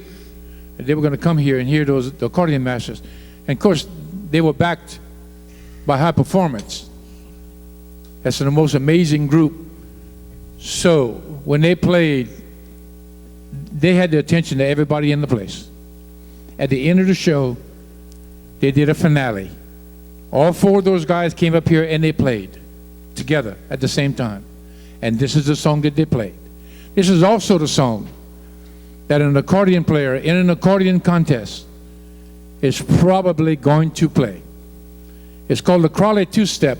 that they were going to come here and hear the accordion masters. And of course, they were backed by High Performance. That's the most amazing group. So when they played, they had the attention of everybody in the place. At the end of the show, they did a finale. All four of those guys came up here and they played together at the same time. And this is the song that they played. This is also the song that an accordion player in an accordion contest is probably going to play. It's called the Crawley Two-Step,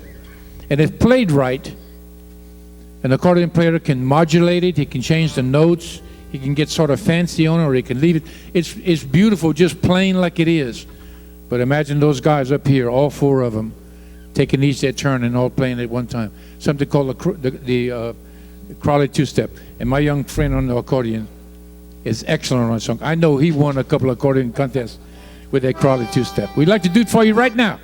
and if played right, an accordion player can modulate it, he can change the notes, he can get sort of fancy on it, or he can leave it. It's beautiful just playing like it is. But imagine those guys up here, all four of them, taking each their turn and all playing at one time. Something called the Crawley Two-Step. And my young friend on the accordion is excellent on that song. I know he won a couple of accordion contests with that Crawley Two-Step. We'd like to do it for you right now.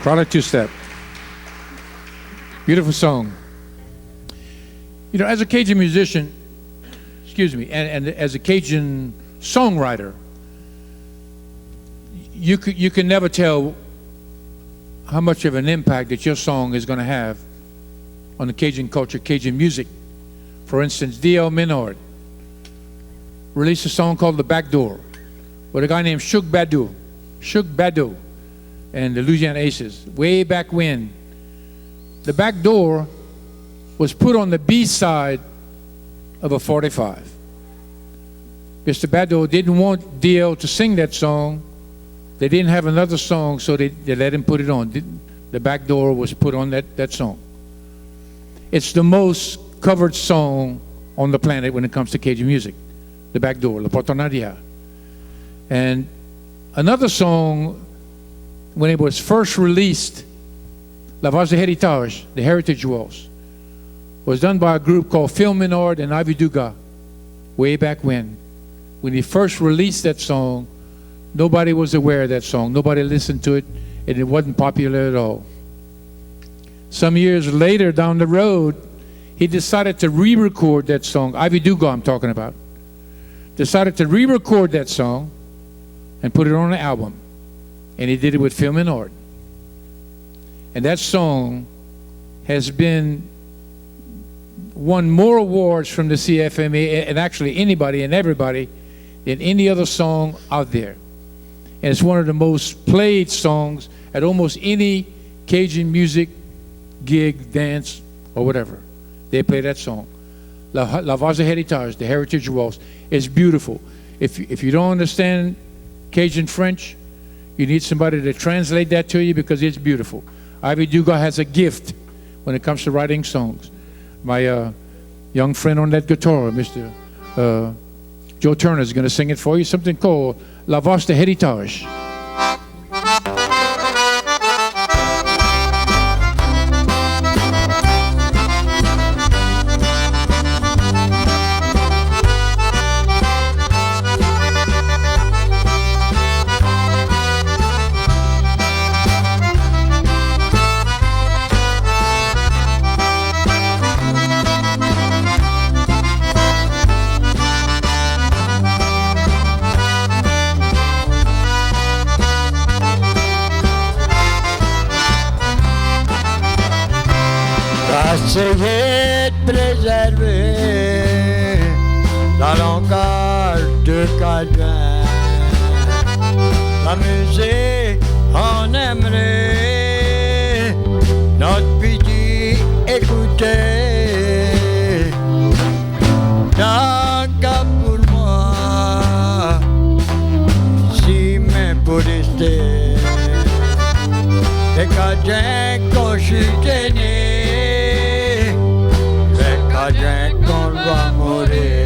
Product two-step. Beautiful song. You know, as a Cajun musician, and as a Cajun songwriter, you can never tell how much of an impact that your song is going to have on the Cajun culture, Cajun music. For instance, D.L. Minard released a song called The Back Door with a guy named Shug Badu, and the Louisiana Aces. Way back when, The Back Door was put on the B side of a 45. Mr. Badu didn't want D.L. to sing that song. They didn't have another song, so they let him put it on. The Back Door was put on that song. It's the most covered song on the planet when it comes to Cajun music. The Back Door, La Porte en Arrière. And another song, when it was first released, La Voix de Héritage, the Heritage Waltz, was done by a group called Phil Minard and Ivy Dugas, way back when. When he first released that song, nobody was aware of that song. Nobody listened to it, and it wasn't popular at all. Some years later, down the road, he decided to re-record that song. Ivy Dugas, I'm talking about. Decided to re-record that song and put it on an album. And he did it with Phil Minard. And that song has won more awards from the CFMA, and actually anybody and everybody, than any other song out there. And it's one of the most played songs at almost any Cajun music gig, dance, or whatever. They play that song. La Voix de Héritage, the Heritage Waltz. It's beautiful. If you don't understand Cajun French, you need somebody to translate that to you because it's beautiful. Ivy Dugas has a gift when it comes to writing songs. My young friend on that guitar, Mr. Joe Turner, is going to sing it for you, something called La Voix de Héritage. Essayez de préserver la langage de Cajun. La musique en aimerait notre petit écouter. Tant qu'à pour moi, si même pour rester, les Cajuns quand je suis né. Cajun qu'on va mourir.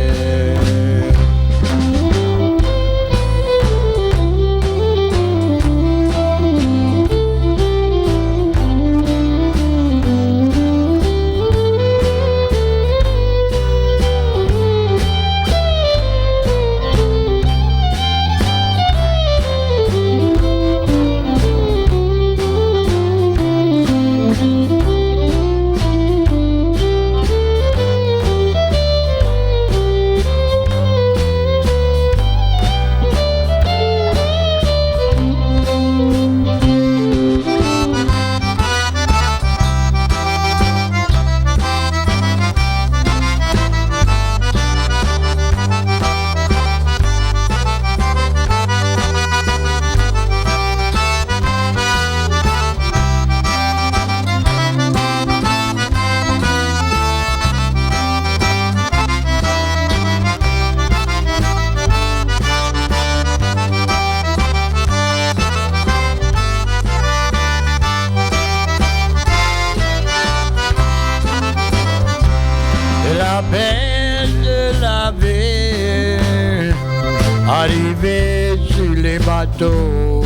Arrivé sur les bateaux,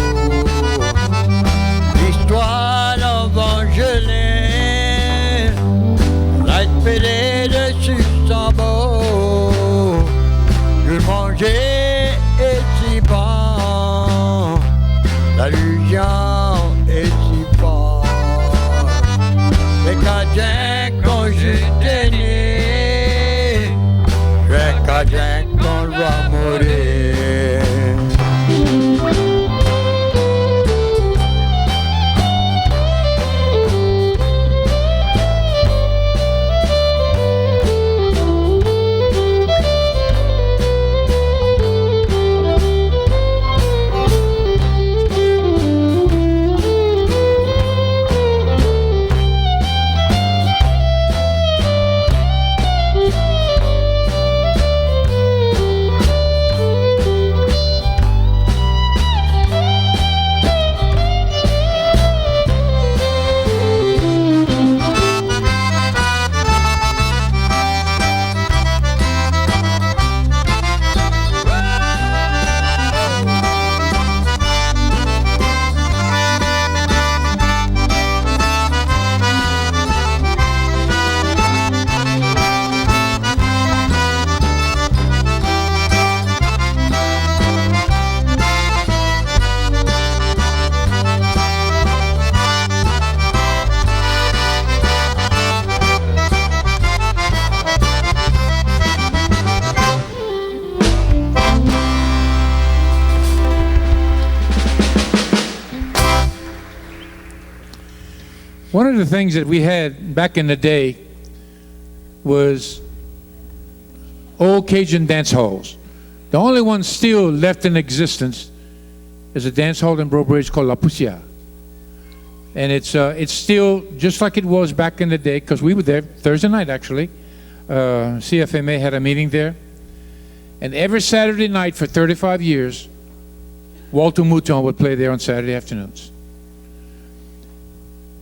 l'histoire evangelée, respiré dessus sans beau, je mangeais et si bon, la Louisiane est si bon. One of the things that we had back in the day was old Cajun dance halls. The only one still left in existence is a dance hall in Breaux Bridge called La Poussière. And it's still just like it was back in the day, because we were there Thursday night, actually. CFMA had a meeting there. And every Saturday night for 35 years, Walter Mouton would play there on Saturday afternoons.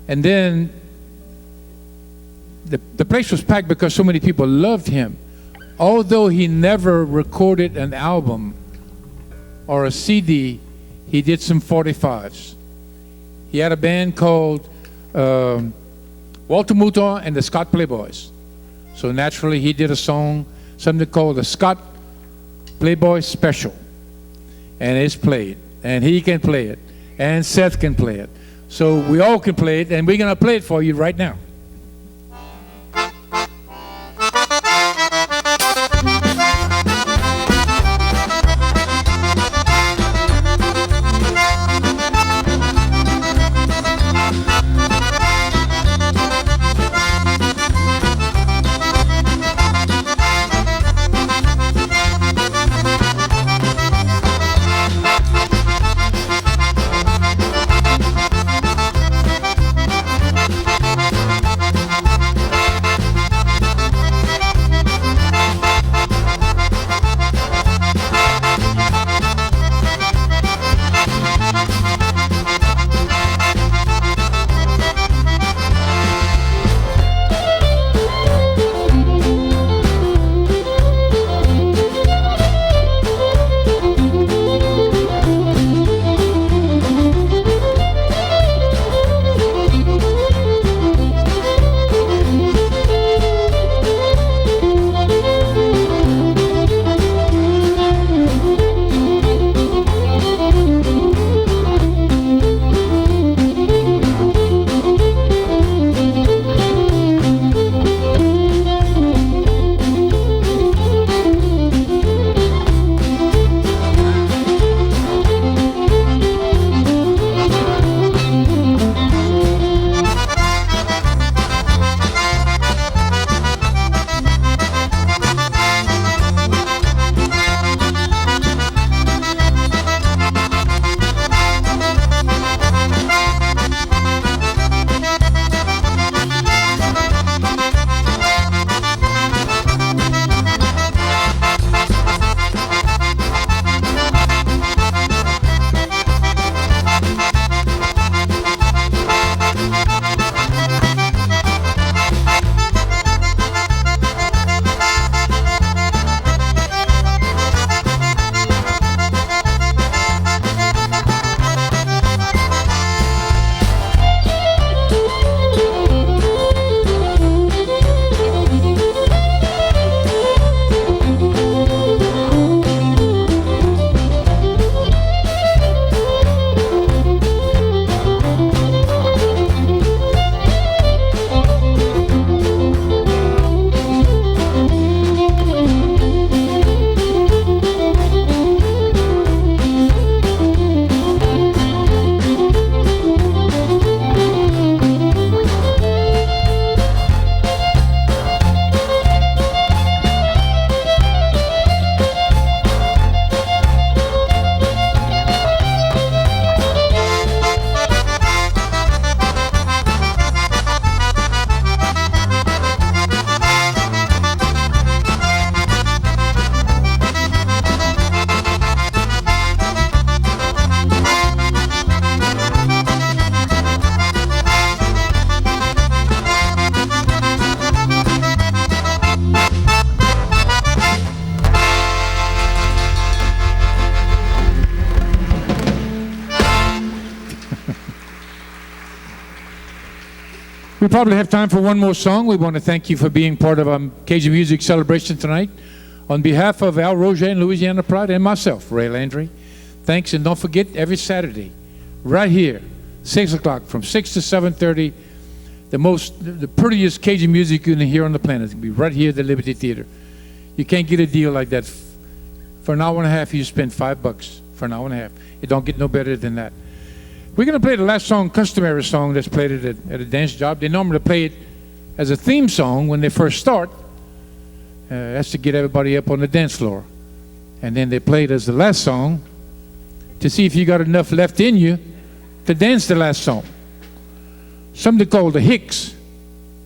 And then the place was packed because so many people loved him. Although he never recorded an album or a CD, he did some 45s. He had a band called Walter Mouton and the Scott Playboys. So naturally he did a song, something called the Scott Playboy Special. And it's played. And he can play it. And Seth can play it. So we all can play it, and we're going to play it for you right now. We probably have time for one more song. We want to thank you for being part of our Cajun Music Celebration tonight. On behalf of Al Roger and Louisiana Pride and myself, Ray Landry, thanks, and don't forget, every Saturday, right here, 6 o'clock, from 6 to 7:30, the prettiest Cajun music you're going to hear on the planet is going to be right here at the Liberty Theater. You can't get a deal like that. For an hour and a half, you spend $5 for an hour and a half. It don't get no better than that. We're going to play the last song, customary song that's played at a dance job. They normally play it as a theme song when they first start. That's to get everybody up on the dance floor. And then they play it as the last song to see if you got enough left in you to dance the last song. Something called the Hicks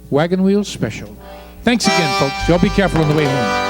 Wagon Wheel Special. Thanks again, folks. Y'all be careful on the way home.